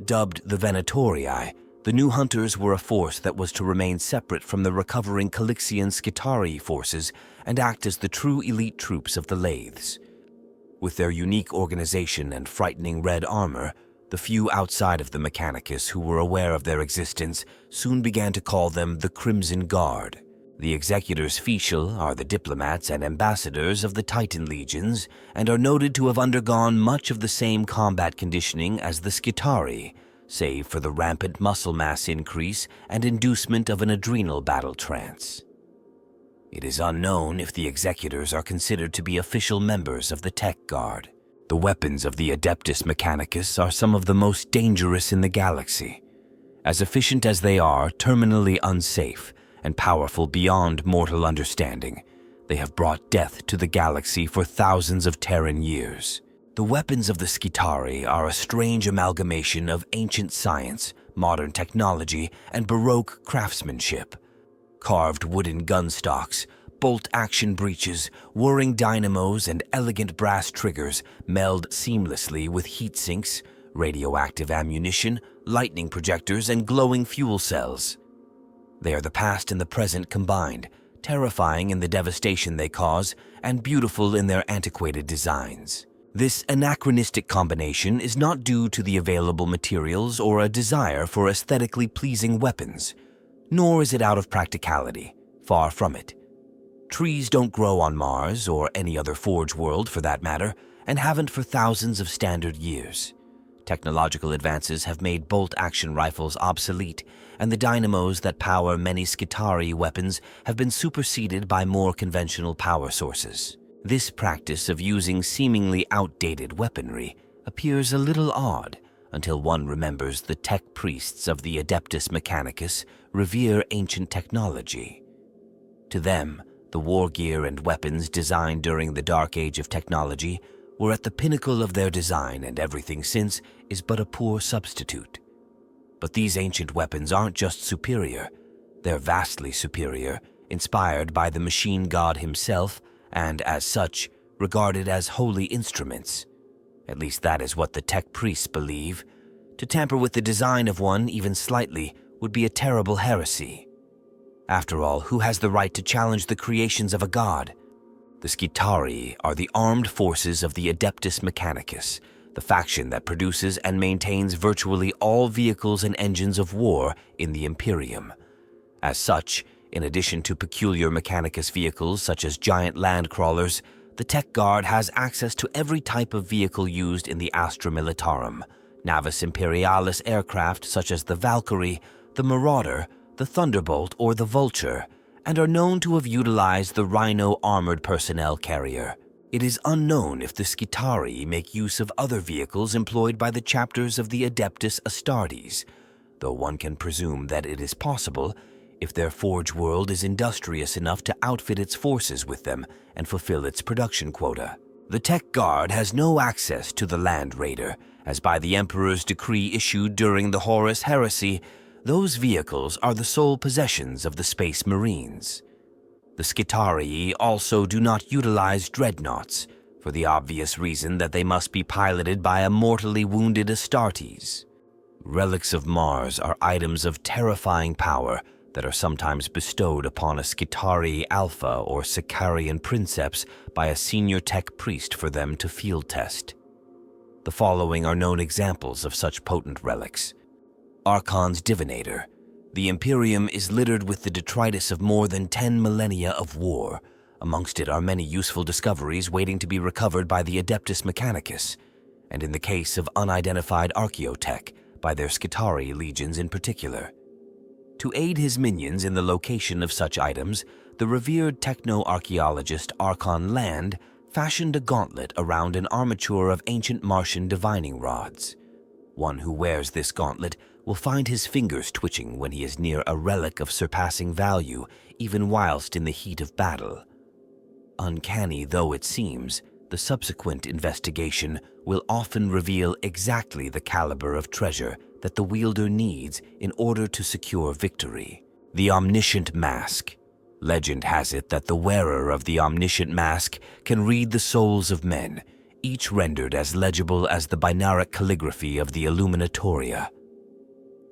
Dubbed the Venatorii, the new hunters were a force that was to remain separate from the recovering Calixian Skitarii forces and act as the true elite troops of the Lathes. With their unique organization and frightening red armor, the few outside of the Mechanicus who were aware of their existence soon began to call them the Crimson Guard. The Executors Fetial are the diplomats and ambassadors of the Titan legions and are noted to have undergone much of the same combat conditioning as the Skitarii, save for the rampant muscle mass increase and inducement of an adrenal battle trance. It is unknown if the Executors are considered to be official members of the Tech Guard. The weapons of the Adeptus Mechanicus are some of the most dangerous in the galaxy. As efficient as they are, terminally unsafe, and powerful beyond mortal understanding, they have brought death to the galaxy for thousands of Terran years. The weapons of the Skitarii are a strange amalgamation of ancient science, modern technology, and Baroque craftsmanship. Carved wooden gun stocks, bolt-action breeches, whirring dynamos, and elegant brass triggers meld seamlessly with heat sinks, radioactive ammunition, lightning projectors, and glowing fuel cells. They are the past and the present combined, terrifying in the devastation they cause, and beautiful in their antiquated designs. This anachronistic combination is not due to the available materials or a desire for aesthetically pleasing weapons. Nor is it out of practicality. Far from it. Trees don't grow on Mars, or any other Forge world for that matter, and haven't for thousands of standard years. Technological advances have made bolt-action rifles obsolete, and the dynamos that power many Skitarii weapons have been superseded by more conventional power sources. This practice of using seemingly outdated weaponry appears a little odd until one remembers the tech priests of the Adeptus Mechanicus revere ancient technology. To them, the wargear and weapons designed during the Dark Age of technology were at the pinnacle of their design, and everything since is but a poor substitute. But these ancient weapons aren't just superior, they're vastly superior, inspired by the machine god himself, and as such, regarded as holy instruments. At least that is what the tech priests believe. To tamper with the design of one, even slightly, would be a terrible heresy. After all, who has the right to challenge the creations of a god? The Skitarii are the armed forces of the Adeptus Mechanicus, the faction that produces and maintains virtually all vehicles and engines of war in the Imperium. As such, in addition to peculiar Mechanicus vehicles such as giant land crawlers, the Tech Guard has access to every type of vehicle used in the Astra Militarum, Navis Imperialis aircraft such as the Valkyrie, the Marauder, the Thunderbolt, or the Vulture, and are known to have utilized the Rhino armored personnel carrier. It is unknown if the Skitarii make use of other vehicles employed by the chapters of the Adeptus Astartes, though one can presume that it is possible if their Forge world is industrious enough to outfit its forces with them and fulfill its production quota. The Tech Guard has no access to the Land Raider, as by the Emperor's decree issued during the Horus Heresy, those vehicles are the sole possessions of the Space Marines. The Skitarii also do not utilize dreadnoughts, for the obvious reason that they must be piloted by a mortally wounded Astartes. Relics of Mars are items of terrifying power that are sometimes bestowed upon a Skitarii Alpha or Sicarian Princeps by a senior tech priest for them to field test. The following are known examples of such potent relics. Archon's Divinator. The Imperium is littered with the detritus of more than 10 millennia of war. Amongst it are many useful discoveries waiting to be recovered by the Adeptus Mechanicus, and in the case of unidentified archaeotech, by their Skitarii legions in particular. To aid his minions in the location of such items, the revered techno-archaeologist Archon Land fashioned a gauntlet around an armature of ancient Martian divining rods. One who wears this gauntlet will find his fingers twitching when he is near a relic of surpassing value, even whilst in the heat of battle. Uncanny though it seems, the subsequent investigation will often reveal exactly the caliber of treasure that the wielder needs in order to secure victory. The Omniscient Mask. Legend has it that the wearer of the Omniscient Mask can read the souls of men, each rendered as legible as the binaric calligraphy of the Illuminatoria.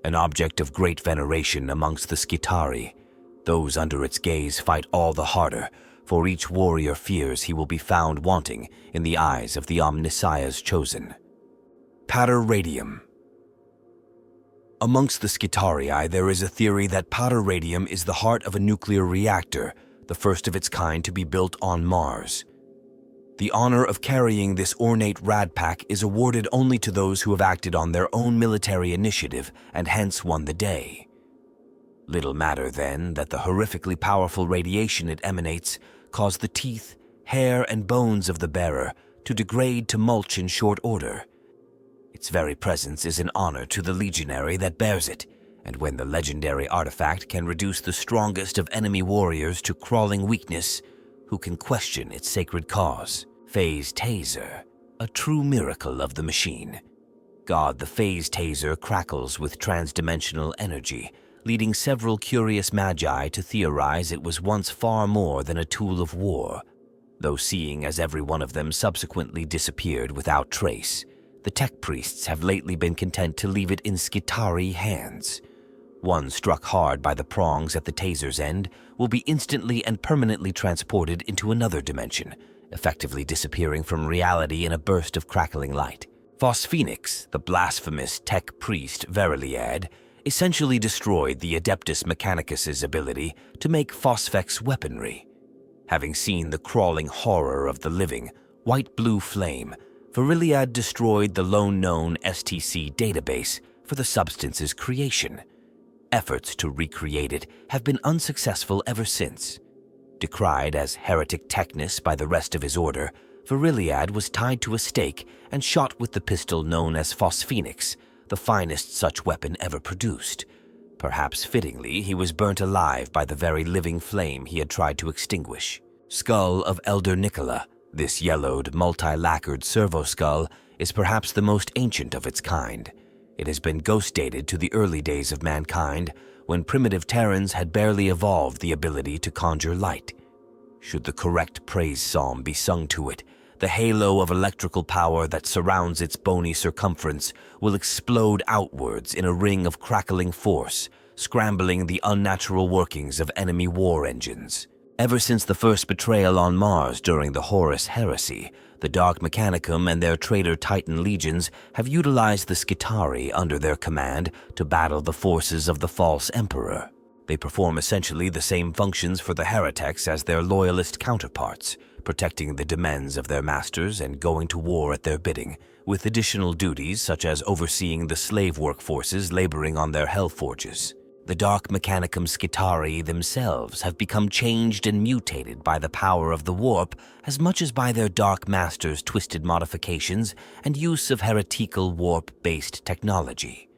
An object of great veneration amongst the Skitarii, those under its gaze fight all the harder, for each warrior fears he will be found wanting in the eyes of the Omnissiah's chosen. Pater Radium. Amongst the Skitarii, there is a theory that Pater Radium is the heart of a nuclear reactor, the first of its kind to be built on Mars. The honor of carrying this ornate radpack is awarded only to those who have acted on their own military initiative and hence won the day. Little matter, then, that the horrifically powerful radiation it emanates cause the teeth, hair, and bones of the bearer to degrade to mulch in short order. Its very presence is an honor to the legionary that bears it, and when the legendary artifact can reduce the strongest of enemy warriors to crawling weakness, who can question its sacred cause? Phase Taser, a true miracle of the machine. God, the Phase Taser crackles with transdimensional energy, leading several curious magi to theorize it was once far more than a tool of war. Though seeing as every one of them subsequently disappeared without trace, the tech priests have lately been content to leave it in Skitarii hands. One struck hard by the prongs at the taser's end will be instantly and permanently transported into another dimension, effectively disappearing from reality in a burst of crackling light. Phosphenix, the blasphemous tech priest Veriliad, essentially destroyed the Adeptus Mechanicus's ability to make Phosphex weaponry. Having seen the crawling horror of the living, white-blue flame, Viriliad destroyed the lone known STC database for the substance's creation. Efforts to recreate it have been unsuccessful ever since. Decried as heretic technus by the rest of his order, Viriliad was tied to a stake and shot with the pistol known as Phosphenix, the finest such weapon ever produced. Perhaps fittingly, he was burnt alive by the very living flame he had tried to extinguish. Skull of Elder Nicola. This yellowed, multi-lacquered servo skull is perhaps the most ancient of its kind. It has been ghost-dated to the early days of mankind, when primitive Terrans had barely evolved the ability to conjure light. Should the correct praise psalm be sung to it, the halo of electrical power that surrounds its bony circumference will explode outwards in a ring of crackling force, scrambling the unnatural workings of enemy war engines. Ever since the first betrayal on Mars during the Horus Heresy, the Dark Mechanicum and their traitor Titan legions have utilized the Skitarii under their command to battle the forces of the false Emperor. They perform essentially the same functions for the heretics as their loyalist counterparts, protecting the demesnes of their masters and going to war at their bidding, with additional duties such as overseeing the slave workforces laboring on their hellforges. The Dark Mechanicum Skitarii themselves have become changed and mutated by the power of the warp as much as by their Dark Masters' twisted modifications and use of heretical warp-based technology.